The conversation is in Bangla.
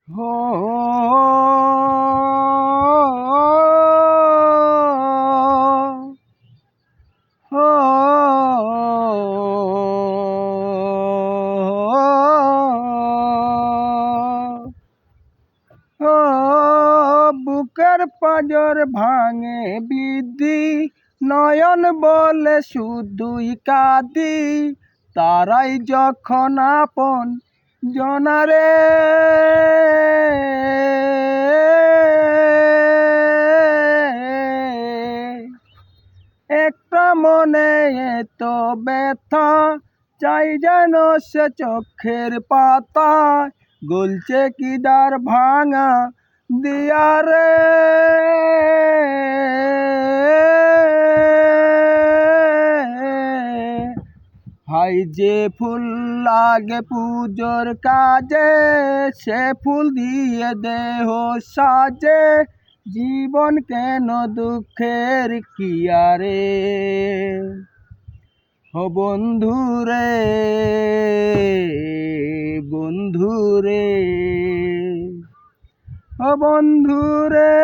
হো হো ও বুকের পাঁজর ভাঙে বিধি, নয়ন বলে শুধুই কাঁদি। তারাই যখন আপন জনারে, একটা মনে এত ব্যথা, চাই যেন সে চোখের পাতা, গলছে কি দ্বার ভাঙা দিয়ারে। হাই যে ফুল লাগে পুজোর কাজে, সে ফুল দিয়ে দেহ সাজে, জীবন কেন দুঃখের কিয়ারে। ও বন্ধুরে বন্ধুরে, ও বন্ধুরে